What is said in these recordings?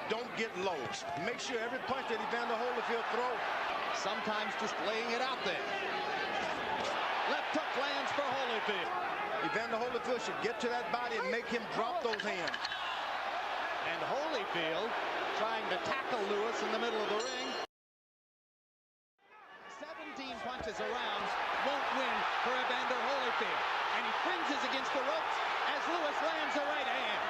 don't get low. Make sure every punch that Evander Holyfield throws. Sometimes just laying it out there. Left hook lands for Holyfield. Evander Holyfield should get to that body and make him drop those hands. And Holyfield trying to tackle Lewis in the middle of the ring. 17 punches around won't win for Evander Holyfield. And he cringes against the ropes as Lewis lands a right hand.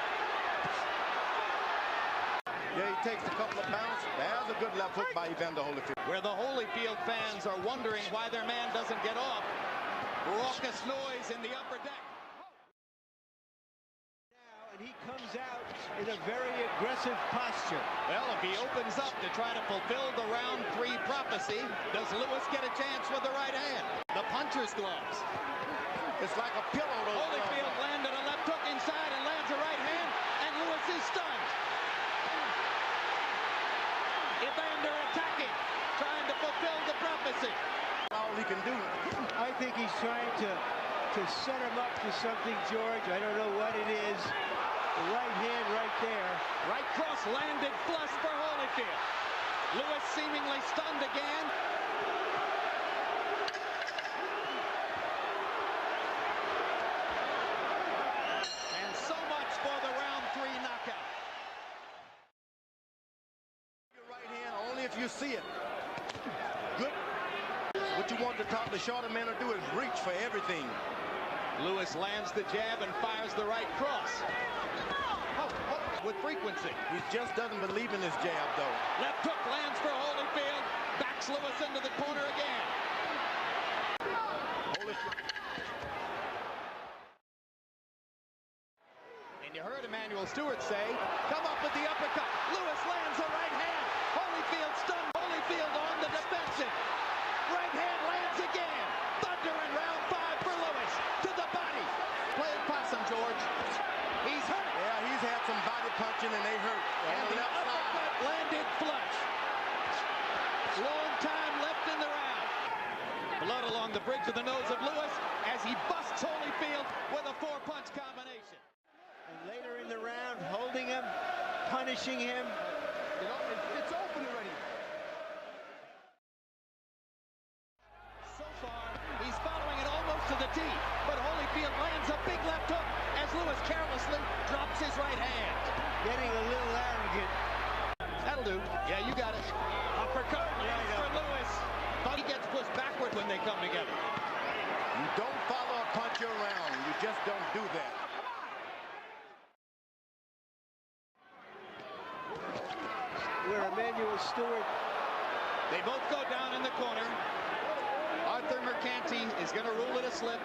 Yeah, he takes a couple of bounces. There's a good left hook by Evander Holyfield. Where the Holyfield fans are wondering why their man doesn't get off. Raucous noise in the upper deck. Now, and he comes out in a very aggressive posture. Well, if he opens up to try to fulfill the round 3 prophecy, does Lewis get a chance with the right hand? The puncher's gloves. It's like a pillow. Holyfield landed a left hook inside and lands a right hand, and Lewis is stunned. Evander attacking, trying to fulfill the prophecy. All he can do. I think he's trying to set him up to something, George. I don't know what it is. The right hand right there. Right cross landed flush for Holyfield. Lewis seemingly stunned again. And so much for the round 3 knockout. Your right hand only if you see it. Good. What you want the shorter man to do is reach for everything. Lewis lands the jab and fires the right cross. With frequency. He just doesn't believe in his jab, though. Left hook lands for Holyfield. Backs Lewis into the corner again. And you heard Emmanuel Stewart say, come up with the uppercut. Lewis lands a right hand. Holyfield stunned. Holyfield on the defensive. Right hand lands again. Thunder in round 5 for Lewis. To the body. Play it possum, George. He's hurt. Yeah, he's had some body punching and they hurt. And the uppercut landed flush. Long time left in the round. Blood along the bridge of the nose of Lewis as he busts Holyfield with a 4-punch combination. And later in the round, holding him, punishing him. You know, it's open already. So far, he's following it almost to the tee, but Holyfield lands a big left hook as Lewis carelessly drops his right hand. Getting a little arrogant. That'll do. Yeah, you got it. Uppercut for Lewis. But he gets pushed backward when they come together. You don't follow a punch around. You just don't do that. Where Emmanuel Stewart. They both go down in the corner. Arthur Mercanti is going to rule it a slip.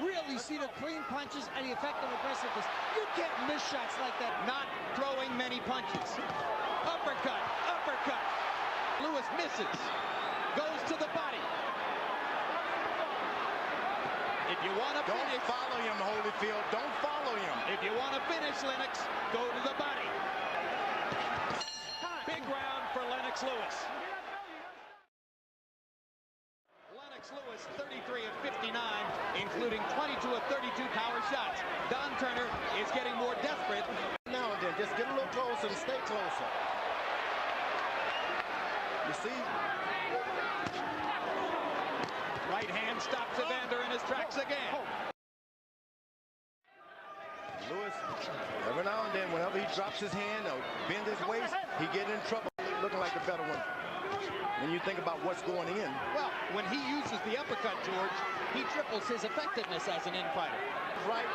Really see the clean punches and the effective aggressiveness. You can't miss shots like that. Not throwing many punches. Uppercut, uppercut. Lewis misses. Goes to the body. If you want to finish... Don't follow him, Holyfield. Don't follow him. If you want to finish, Lennox, go to the body. Big round for Lennox Lewis. Lennox Lewis, 33 of 59, including 22 of 32 power shots. Don Turner is getting more desperate. Now and then, just get a little closer and stay closer. You see? Right hand stops Evander in his tracks again. Lewis, every now and then, whenever he drops his hand or bend his waist, he get in trouble, looking like the better one. When you think about what's going in. Well, when he uses the uppercut, George, he triples his effectiveness as an in-fighter. Right,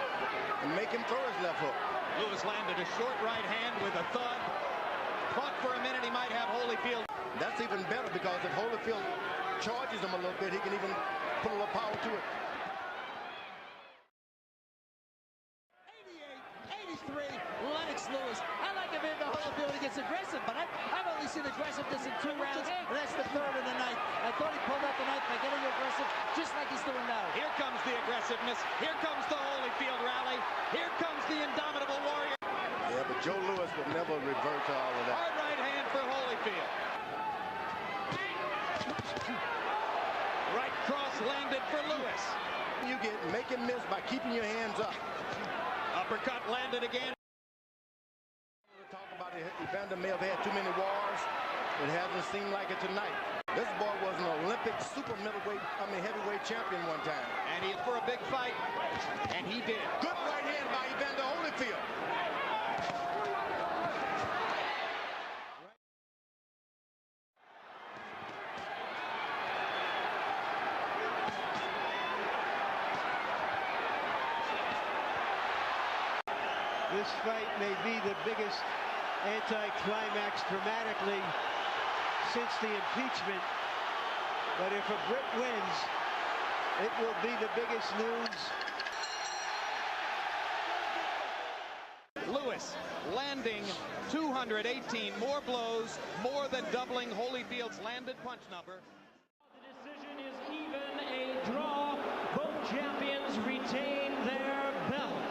and make him throw his left hook. Lewis landed a short right hand with a thud. Thought for a minute he might have Holyfield. That's even better because if Holyfield charges him a little bit, he can even put a little power to it. 88, 83, Lennox Lewis. I like Evander Holyfield. He gets aggressive, but I've only seen aggressiveness in 2 rounds, and that's the 3rd of the night. I thought he pulled out the knife by getting aggressive, just like he's doing now. Here comes the aggressiveness. Here comes the Holyfield rally. Here comes the indomitable warrior. Yeah, but Joe Lewis would never revert to all of that. Hard right hand for Holyfield. Right cross landed for Lewis. You make him miss by keeping your hands up. Uppercut landed again. Talk about Evander may have had too many wars. It hasn't seemed like it tonight. This boy was an Olympic heavyweight champion one time. And he's for a big fight, and he did. Good right hand by Evander Holyfield. This fight may be the biggest anticlimax dramatically since the impeachment, but if a Brit wins, it will be the biggest news. Lewis landing 218 more blows, more than doubling Holyfield's landed punch number. The decision is even, a draw. Both champions retain their belts.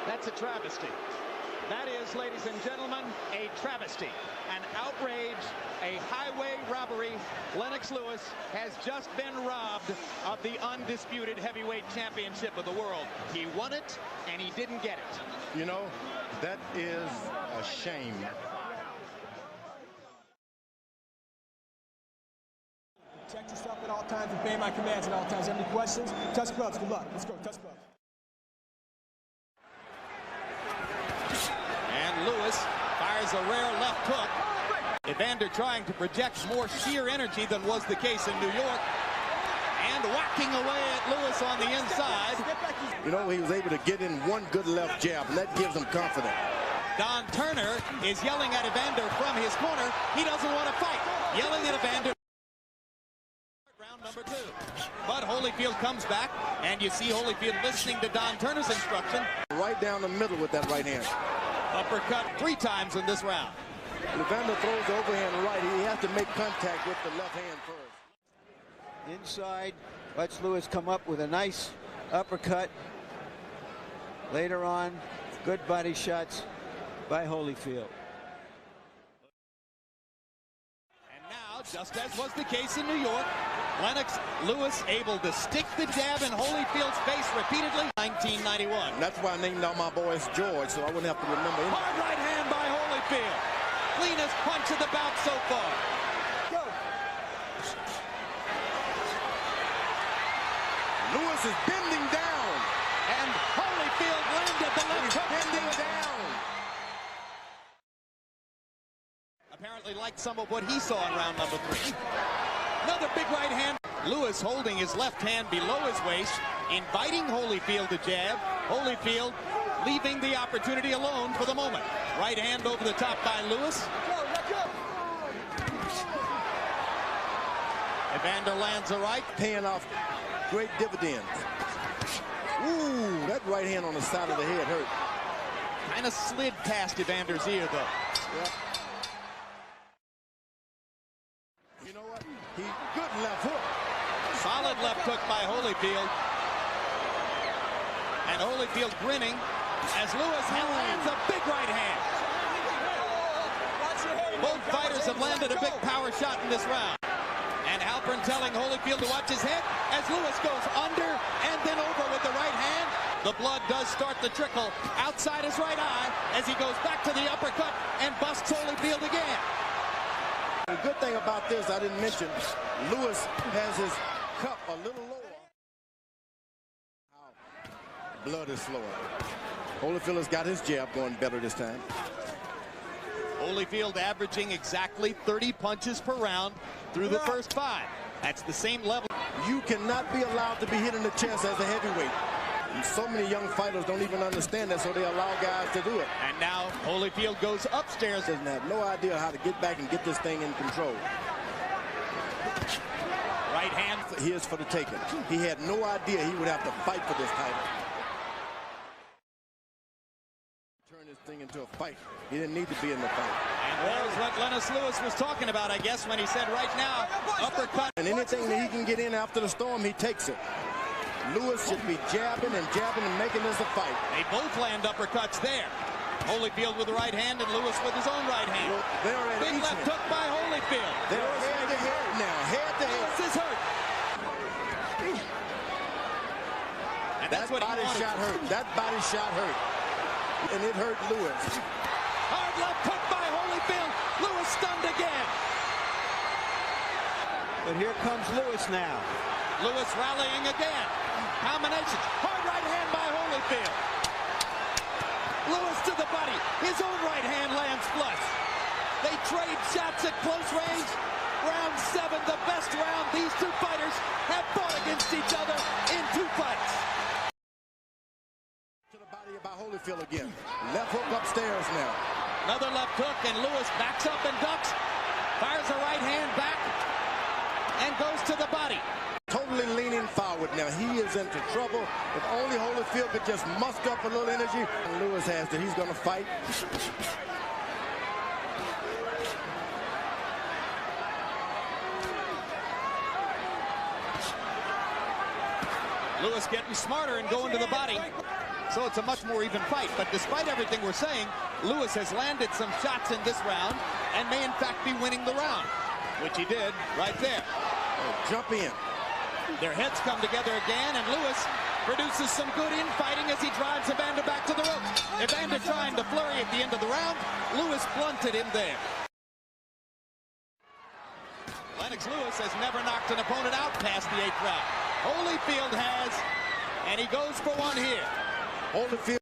That's a travesty. That is, ladies and gentlemen, a travesty, an outrage, a highway robbery. Lennox Lewis has just been robbed of the undisputed heavyweight championship of the world. He won it, and he didn't get it. You know, that is a shame. Protect yourself at all times, obey my commands at all times. Any questions? Touch gloves. Good luck. Let's go. Touch gloves. Lewis fires a rare left hook. Evander trying to project more sheer energy than was the case in New York. And whacking away at Lewis on the inside. You know, he was able to get in one good left jab, and that gives him confidence. Don Turner is yelling at Evander from his corner. He doesn't want to fight. Yelling at Evander. Round number 2. But Holyfield comes back, and you see Holyfield listening to Don Turner's instruction. Right down the middle with that right hand. Uppercut 3 times in this round. Evander throws the overhand right. He has to make contact with the left hand first. Inside, lets Lewis come up with a nice uppercut. Later on, good body shots by Holyfield. And now, just as was the case in New York, Lennox Lewis able to stick the jab in Holyfield's face repeatedly. 1991. And that's why I named all my boys George, so I wouldn't have to remember him. Hard right hand by Holyfield. Cleanest punch of the bout so far. Go. Lewis is bending down. And Holyfield landed the left hook. Bending down. Apparently liked some of what he saw in round number 3. Another big right hand. Lewis holding his left hand below his waist, inviting Holyfield to jab. Holyfield leaving the opportunity alone for the moment. Right hand over the top by Lewis. Evander lands a right. Paying off great dividends. Ooh, that right hand on the side of the head hurt. Kind of slid past Evander's ear, though. Yep. You know what? Good left hook. Solid left hook by Holyfield. And Holyfield grinning as Lewis lands a big right hand. Both fighters have landed a big power shot in this round. And Halpern telling Holyfield to watch his head as Lewis goes under and then over with the right hand. The blood does start to trickle outside his right eye as he goes back to the uppercut and busts Holyfield again. The good thing about this, I didn't mention, Lewis has his cup a little lower. Blood is slower. Holyfield has got his jab going better this time. Holyfield averaging exactly 30 punches per round through the first 5. That's the same level. You cannot be allowed to be hit in the chest as a heavyweight. And so many young fighters don't even understand that, so they allow guys to do it. And now Holyfield goes upstairs. Doesn't have no idea how to get back and get this thing in control. Right hand. Here's for the taking. He had no idea he would have to fight for this title. Turn this thing into a fight. He didn't need to be in the fight. And that was what Lennox Lewis was talking about, I guess, when he said right now, uppercut. And anything that he can get in after the storm, he takes it. Lewis should be jabbing and making this a fight. They both land uppercuts there. Holyfield with the right hand and Lewis with his own right hand. Well, they're at big left hook by Holyfield. They're head to head now, head to head. Lewis is hurt. And That's what body shot hurt. That body shot hurt. And it hurt Lewis. Hard left hook by Holyfield. Lewis stunned again. But here comes Lewis now. Lewis rallying again. Combination. Hard right hand by Holyfield. Lewis to the body. His own right hand lands flush. They trade shots at close range. Round 7, the best round these two fighters have fought against each other in 2 fights. To the body by Holyfield again. Left hook upstairs now. Another left hook, and Lewis backs up and ducks. Fires a right hand back and goes to the body. Totally leaning forward now. He is into trouble. If only Holyfield could just muster up a little energy. And Lewis has that. He's going to fight. Lewis getting smarter and going to the body. So it's a much more even fight. But despite everything we're saying, Lewis has landed some shots in this round and may in fact be winning the round, which he did right there. Jump in. Their heads come together again, and Lewis produces some good infighting as he drives Evander back to the ropes. Evander trying to flurry at the end of the round. Lewis blunted him there. Lennox Lewis has never knocked an opponent out past the 8th round. Holyfield has, and he goes for one here. Holyfield.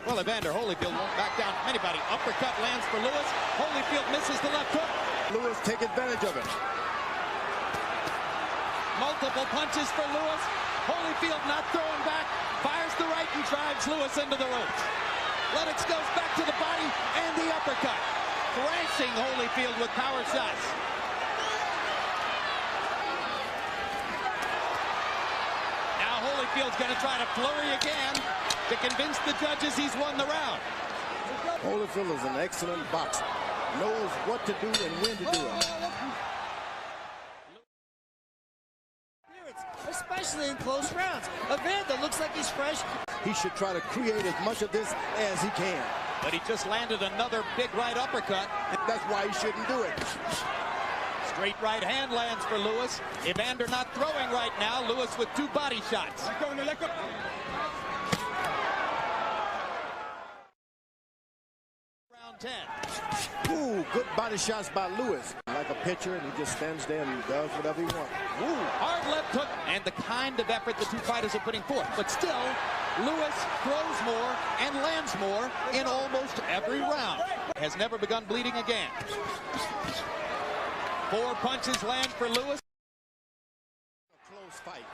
Well, Evander Holyfield won't back down from anybody. Uppercut lands for Lewis. Holyfield misses the left hook. Lewis take advantage of it. Multiple punches for Lewis. Holyfield not throwing back. Fires the right and drives Lewis into the ropes. Lennox goes back to the body and the uppercut. Thrashing Holyfield with power shots. Now Holyfield's going to try to flurry again to convince the judges he's won the round. Holyfield is an excellent boxer. Knows what to do and when to do it. Especially in close rounds. Evander looks like he's fresh. He should try to create as much of this as he can. But he just landed another big right uppercut. That's why he shouldn't do it. Straight right hand lands for Lewis. Evander not throwing right now. Lewis with 2 body shots. Round 10. Ooh, good body shots by Lewis. Like a pitcher, and he just stands there and does whatever he wants. Ooh, hard left hook, and the kind of effort the two fighters are putting forth. But still, Lewis throws more and lands more in almost every round. Has never begun bleeding again. 4 punches land for Lewis. A close fight.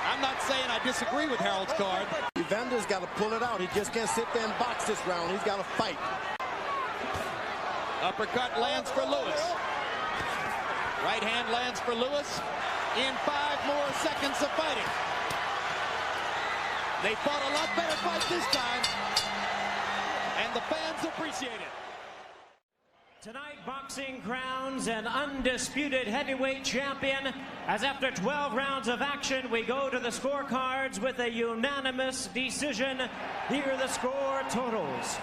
I'm not saying I disagree with Harold's card. Evander's got to pull it out. He just can't sit there and box this round. He's got to fight. Uppercut lands for Lewis. Right hand lands for Lewis in 5 more seconds of fighting. They fought a lot better fight this time, and the fans appreciate it. Tonight, boxing crowns an undisputed heavyweight champion, as after 12 rounds of action, we go to the scorecards with a unanimous decision. Here are the score totals.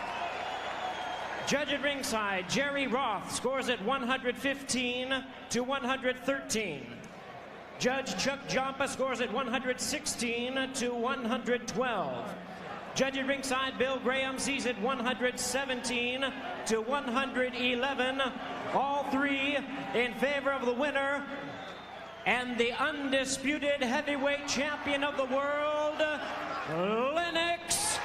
Judge at ringside, Jerry Roth, scores at 115 to 113. Judge Chuck Jompa scores at 116 to 112. Judge at ringside, Bill Graham, sees it 117 to 111. All 3 in favor of the winner and the undisputed heavyweight champion of the world, Lennox